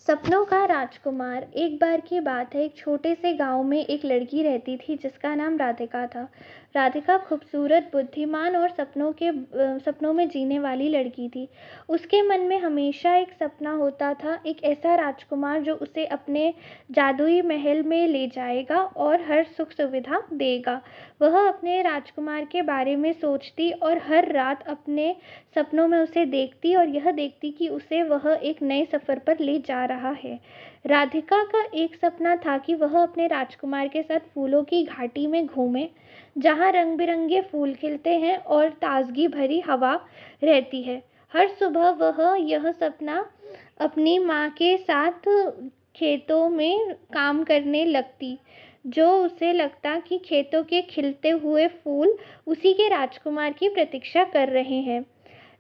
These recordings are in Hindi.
सपनों का राजकुमार। एक बार की बात है, एक छोटे से गांव में एक लड़की रहती थी जिसका नाम राधिका था। राधिका खूबसूरत, बुद्धिमान और सपनों में जीने वाली लड़की थी। उसके मन में हमेशा एक सपना होता था, एक ऐसा राजकुमार जो उसे अपने जादुई महल में ले जाएगा और हर सुख सुविधा देगा। वह अपने राजकुमार के बारे में सोचती और हर रात अपने सपनों में उसे देखती और यह देखती कि उसे वह एक नए सफ़र पर ले जा रहा है। राधिका का एक सपना था कि वह अपने राजकुमार के साथ फूलों की घाटी में घूमे, जहाँ रंग-बिरंगे फूल खिलते हैं और ताज़गी भरी हवा रहती है। हर सुबह वह यह सपना अपनी माँ के साथ खेतों में काम करने लगती, जो उसे लगता कि खेतों के खिलते हुए फूल उसी के राजकुमार की प्रतीक्षा कर रहे हैं।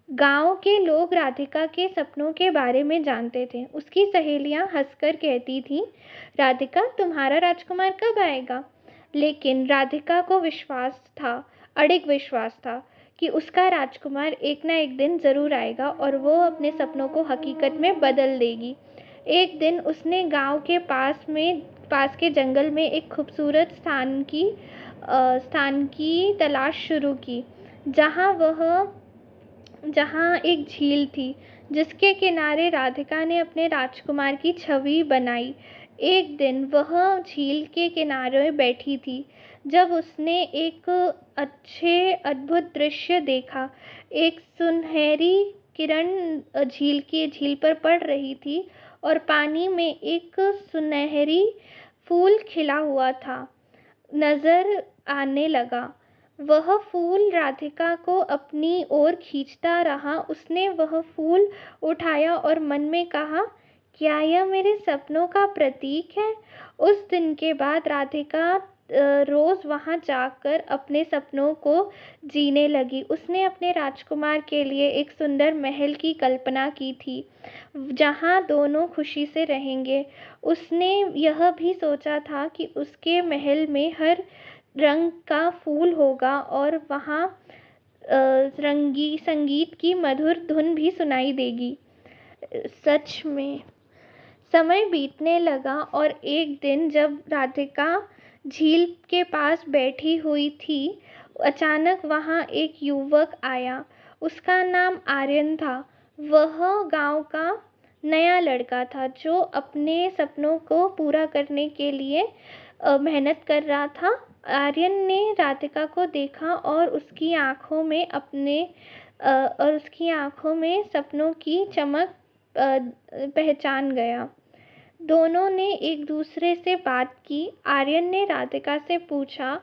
गांव के लोग राधिका के सपनों के बारे में जानते थे। उसकी सहेलियां हंसकर कहती थीं, राधिका, तुम्हारा राजकुमार कब आएगा? लेकिन राधिका को अड़िग विश्वास था कि उसका राजकुमार एक ना एक दिन जरूर आएगा और वो अपने सपनों को हकीकत में बदल देगी। एक दिन उसने गांव के पास के जंगल में एक खूबसूरत स्थान की तलाश शुरू की, जहां वह जहाँ एक झील थी, जिसके किनारे राधिका ने अपने राजकुमार की छवि बनाई। एक दिन वह झील के किनारे बैठी थी जब उसने एक अद्भुत दृश्य देखा। एक सुनहरी किरण झील पर पड़ रही थी और पानी में एक सुनहरी फूल खिला हुआ था नजर आने लगा। वह फूल राधिका को अपनी ओर खींचता रहा। उसने वह फूल उठाया और मन में कहा, क्या यह मेरे सपनों का प्रतीक है? उस दिन के बाद राधिका रोज वहां जाकर अपने सपनों को जीने लगी। उसने अपने राजकुमार के लिए एक सुंदर महल की कल्पना की थी, जहां दोनों खुशी से रहेंगे। उसने यह भी सोचा था कि उसके महल में हर रंग का फूल होगा और वहाँ रंगी संगीत की मधुर धुन भी सुनाई देगी। सच में समय बीतने लगा और एक दिन जब राधिका झील के पास बैठी हुई थी, अचानक वहाँ एक युवक आया। उसका नाम आर्यन था। वह गांव का नया लड़का था जो अपने सपनों को पूरा करने के लिए मेहनत कर रहा था। आर्यन ने राधिका को देखा और उसकी आंखों में सपनों की चमक पहचान गया। दोनों ने एक दूसरे से बात की। आर्यन ने राधिका से पूछा,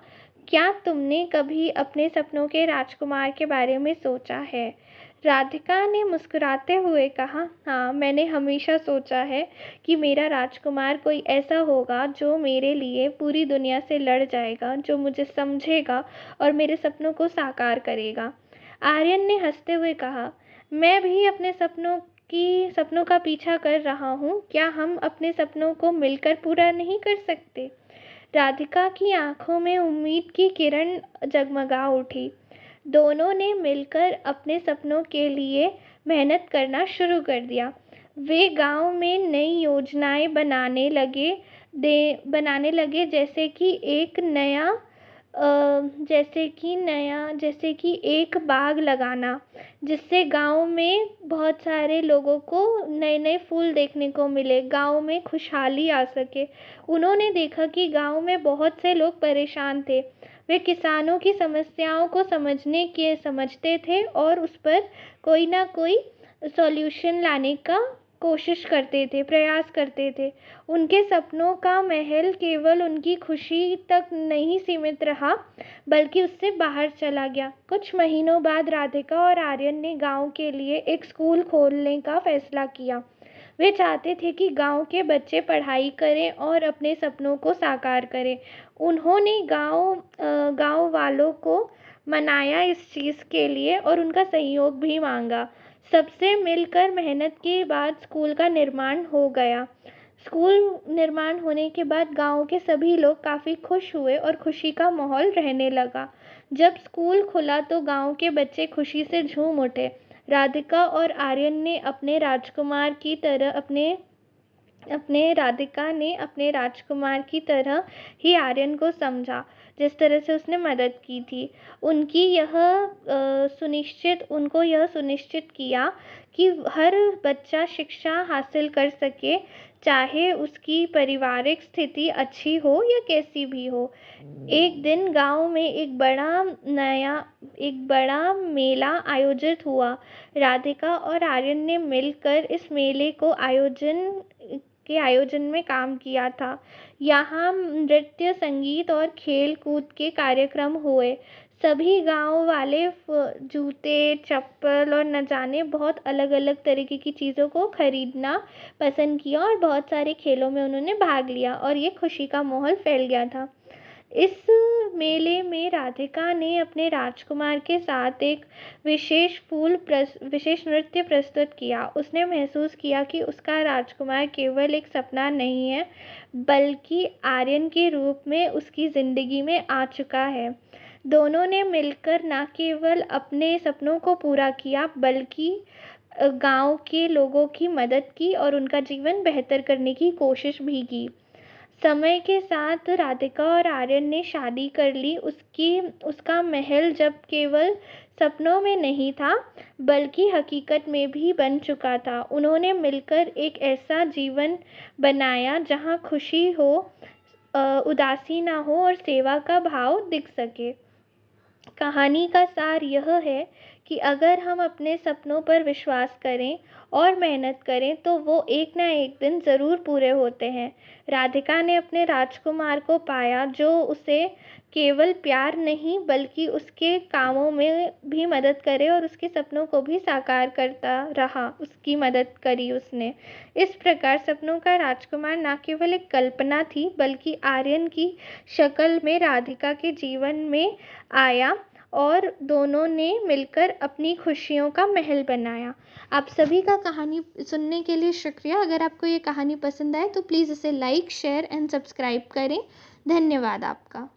क्या तुमने कभी अपने सपनों के राजकुमार के बारे में सोचा है? राधिका ने मुस्कुराते हुए कहा, हाँ, मैंने हमेशा सोचा है कि मेरा राजकुमार कोई ऐसा होगा जो मेरे लिए पूरी दुनिया से लड़ जाएगा, जो मुझे समझेगा और मेरे सपनों को साकार करेगा। आर्यन ने हंसते हुए कहा, मैं भी अपने सपनों का पीछा कर रहा हूँ। क्या हम अपने सपनों को मिलकर पूरा नहीं कर सकते? राधिका की आंखों में उम्मीद की किरण जगमगा उठी। दोनों ने मिलकर अपने सपनों के लिए मेहनत करना शुरू कर दिया। वे गांव में नई योजनाएं बनाने लगे, जैसे कि एक बाग लगाना, जिससे गांव में बहुत सारे लोगों को नए नए फूल देखने को मिले, गांव में खुशहाली आ सके। उन्होंने देखा कि गांव में बहुत से लोग परेशान थे। वे किसानों की समस्याओं को समझते थे और उस पर कोई ना कोई सॉल्यूशन लाने का प्रयास करते थे। उनके सपनों का महल केवल उनकी खुशी तक नहीं सीमित रहा, बल्कि उससे बाहर चला गया। कुछ महीनों बाद राधिका और आर्यन ने गांव के लिए एक स्कूल खोलने का फैसला किया। वे चाहते थे कि गांव के बच्चे पढ़ाई करें और अपने सपनों को साकार करें। उन्होंने गांव वालों को मनाया इस चीज़ के लिए और उनका सहयोग भी मांगा। सबसे मिलकर मेहनत के बाद स्कूल का निर्माण हो गया। स्कूल निर्माण होने के बाद गांव के सभी लोग काफ़ी खुश हुए और खुशी का माहौल रहने लगा। जब स्कूल खुला तो गांव के बच्चे खुशी से झूम उठे। राधिका और आर्यन ने अपने राजकुमार की तरह अपने राधिका ने अपने राजकुमार की तरह ही आर्यन को समझा, जिस तरह से उसने मदद की थी। उनको यह सुनिश्चित किया कि हर बच्चा शिक्षा हासिल कर सके, चाहे उसकी पारिवारिक स्थिति अच्छी हो या कैसी भी हो। एक दिन गांव में एक बड़ा मेला आयोजित हुआ। राधिका और आर्यन ने मिलकर इस मेले को आयोजन में काम किया था। यहाँ नृत्य, संगीत और खेल कूद के कार्यक्रम हुए। सभी गांव वाले जूते, चप्पल और न जाने बहुत अलग अलग तरीके की चीज़ों को खरीदना पसंद किया और बहुत सारे खेलों में उन्होंने भाग लिया और ये खुशी का माहौल फैल गया था। इस मेले में राधिका ने अपने राजकुमार के साथ एक विशेष नृत्य प्रस्तुत किया। उसने महसूस किया कि उसका राजकुमार केवल एक सपना नहीं है, बल्कि आर्यन के रूप में उसकी ज़िंदगी में आ चुका है। दोनों ने मिलकर न केवल अपने सपनों को पूरा किया, बल्कि गांव के लोगों की मदद की और उनका जीवन बेहतर करने की कोशिश भी की। समय के साथ राधिका और आर्यन ने शादी कर ली। उसका महल जब केवल सपनों में नहीं था, बल्कि हकीकत में भी बन चुका था। उन्होंने मिलकर एक ऐसा जीवन बनाया जहां खुशी हो, उदासी ना हो और सेवा का भाव दिख सके। कहानी का सार यह है कि अगर हम अपने सपनों पर विश्वास करें और मेहनत करें, तो वो एक ना एक दिन ज़रूर पूरे होते हैं। राधिका ने अपने राजकुमार को पाया, जो उसे केवल प्यार नहीं, बल्कि उसके कामों में भी मदद करे और उसके सपनों को भी साकार करता रहा। उसकी मदद करी उसने। इस प्रकार सपनों का राजकुमार न केवल एक कल्पना थी, बल्कि आर्यन की शक्ल में राधिका के जीवन में आया और दोनों ने मिलकर अपनी खुशियों का महल बनाया। आप सभी का कहानी सुनने के लिए शुक्रिया। अगर आपको ये कहानी पसंद आए तो प्लीज़ इसे लाइक, शेयर एंड सब्सक्राइब करें। धन्यवाद आपका।